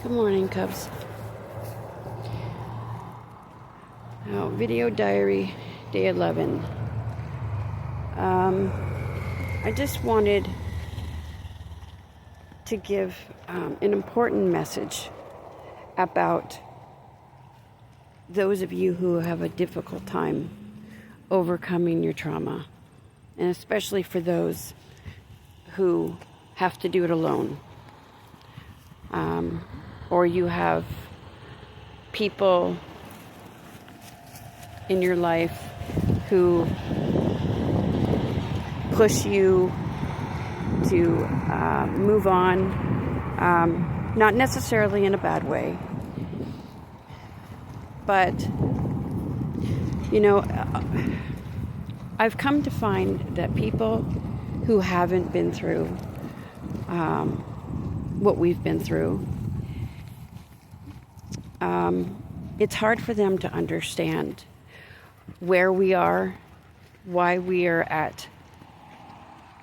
Good morning, Cubs. Now, video diary, day 11. I just wanted to give an important message about those of you who have a difficult time overcoming your trauma, and especially for those who have to do it alone. Or you have people in your life who push you to move on, not necessarily in a bad way, but I've come to find that people who haven't been through what we've been through, it's hard for them to understand where we are, why we are at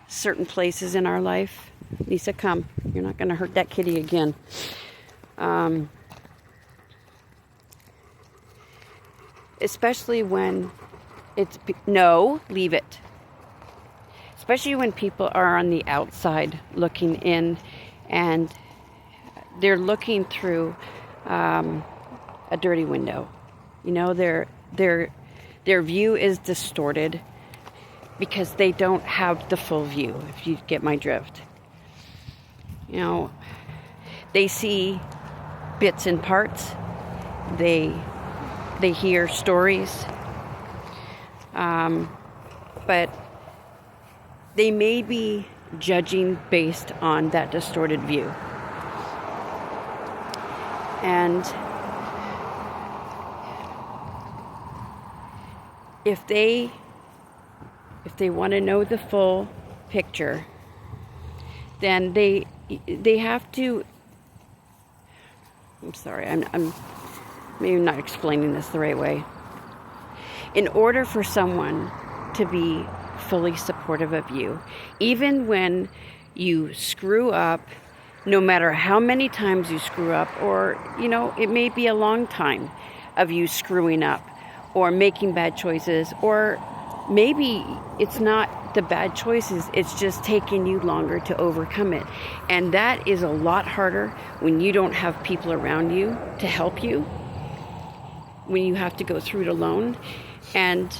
certain places in our life. Lisa, come. You're not going to hurt that kitty again. Especially when leave it. Especially when people are on the outside looking in and they're looking through a dirty window. Their view is distorted because they don't have the full view, if you get my drift. They see bits and parts. They hear stories. But they may be judging based on that distorted view. And if they want to know the full picture, then they have to. I'm sorry, I'm maybe not explaining this the right way. In order for someone to be fully supportive of you, even when you screw up, no matter how many times you screw up, or it may be a long time of you screwing up or making bad choices, or maybe it's not the bad choices, it's just taking you longer to overcome it. And that is a lot harder when you don't have people around you to help you, when you have to go through it alone. And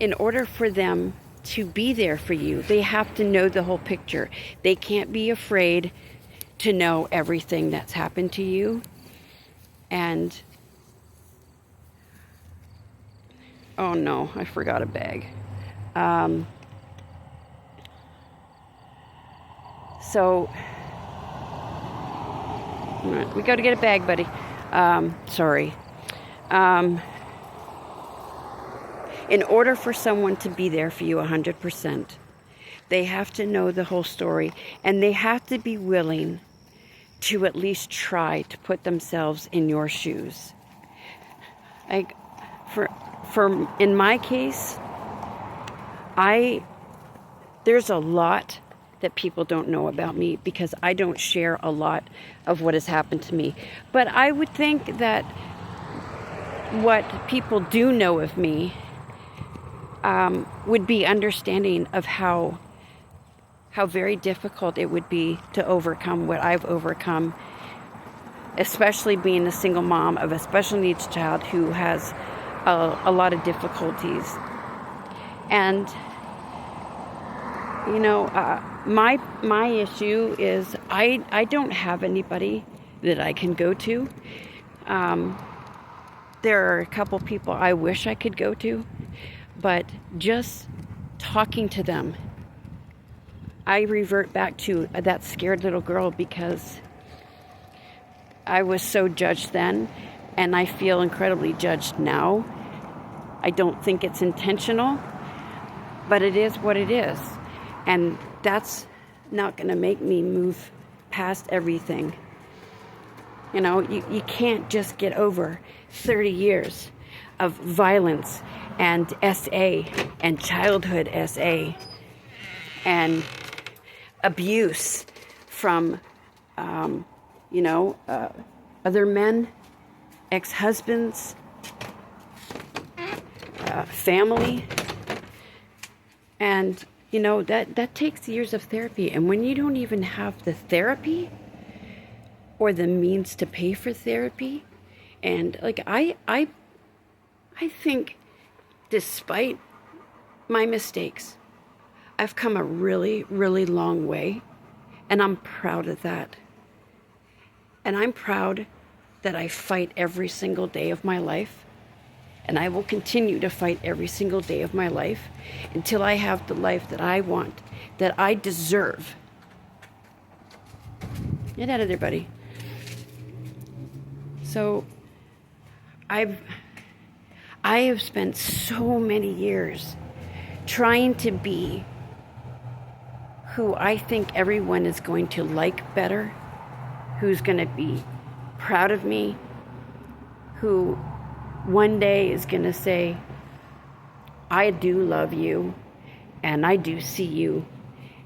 in order for them to be there for you, they have to know the whole picture. They can't be afraid to know everything that's happened to you. And oh no, I forgot a bag. So we got to get a bag, buddy. Sorry. In order for someone to be there for you 100%, they have to know the whole story, and they have to be willing to at least try to put themselves in your shoes. Like, in my case, there's a lot that people don't know about me because I don't share a lot of what has happened to me. But I would think that what people do know of me would be understanding of how very difficult it would be to overcome what I've overcome, especially being a single mom of a special needs child who has a lot of difficulties. And my issue is I don't have anybody that I can go to. There are a couple people I wish I could go to, but just talking to them, I revert back to that scared little girl because I was so judged then, and I feel incredibly judged now. I don't think it's intentional, but it is what it is. And that's not going to make me move past everything. You can't just get over 30 years of violence and SA and childhood SA and abuse from other men, ex-husbands, family. And, that takes years of therapy. And when you don't even have the therapy or the means to pay for therapy, and I think despite my mistakes, I've come a really, really long way, and I'm proud of that. And I'm proud that I fight every single day of my life, and I will continue to fight every single day of my life until I have the life that I want, that I deserve. Get out of there, buddy. So I have spent so many years trying to be who I think everyone is going to like better, who's going to be proud of me, who one day is going to say, I do love you, and I do see you,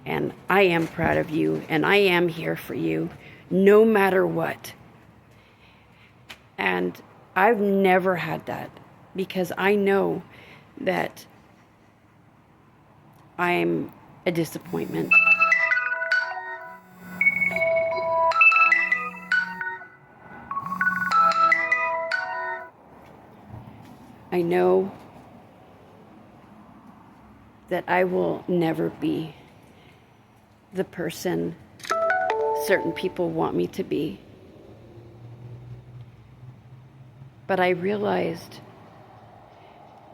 and I am proud of you, and I am here for you, no matter what. And I've never had that, because I know that I'm a disappointment. I know that I will never be the person certain people want me to be. But I realized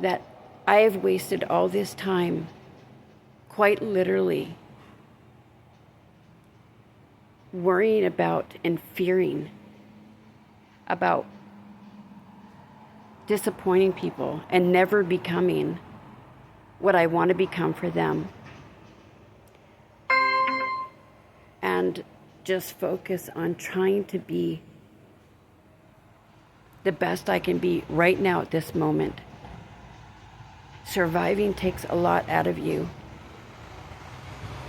that I have wasted all this time, quite literally, worrying about and fearing about disappointing people and never becoming what I want to become for them. And just focus on trying to be the best I can be right now at this moment. Surviving takes a lot out of you.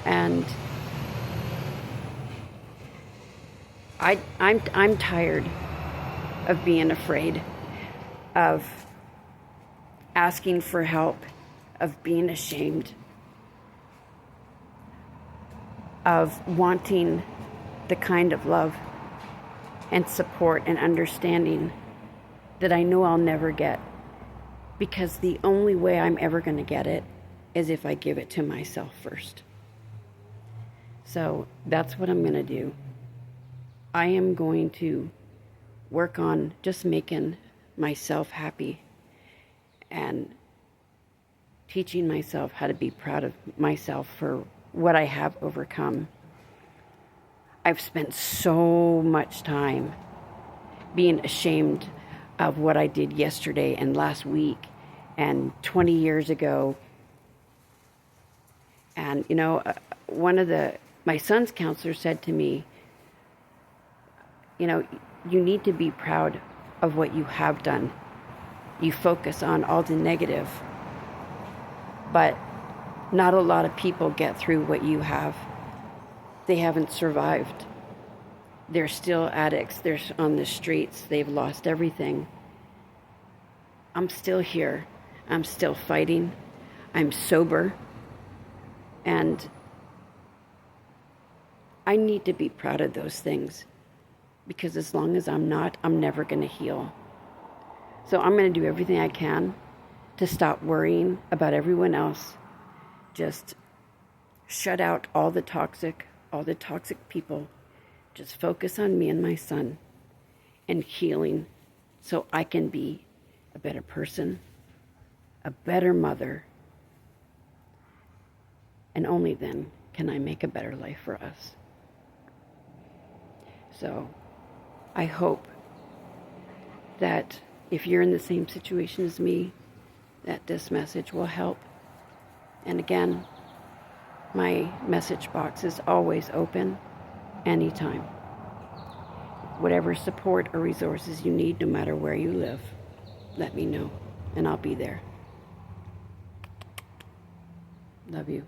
And I'm tired of being afraid, of asking for help, of being ashamed, of wanting the kind of love and support and understanding that I know I'll never get, because the only way I'm ever going to get it is if I give it to myself first. So that's what I'm going to do. I am going to work on just making myself happy and teaching myself how to be proud of myself for what I have overcome. I've spent so much time being ashamed of what I did yesterday and last week and 20 years ago. And, my son's counselor said to me, you need to be proud of what you have done. You focus on all the negative, but not a lot of people get through what you have. They haven't survived. They're still addicts. They're on the streets. They've lost everything. I'm still here. I'm still fighting. I'm sober. And I need to be proud of those things, because as long as I'm not, I'm never going to heal. So I'm going to do everything I can to stop worrying about everyone else. Just shut out all the toxic people. Just focus on me and my son and healing, so I can be a better person, a better mother, and only then can I make a better life for us. So I hope that if you're in the same situation as me, that this message will help. And again, my message box is always open, anytime. Whatever support or resources you need, no matter where you live, let me know, and I'll be there. Love you.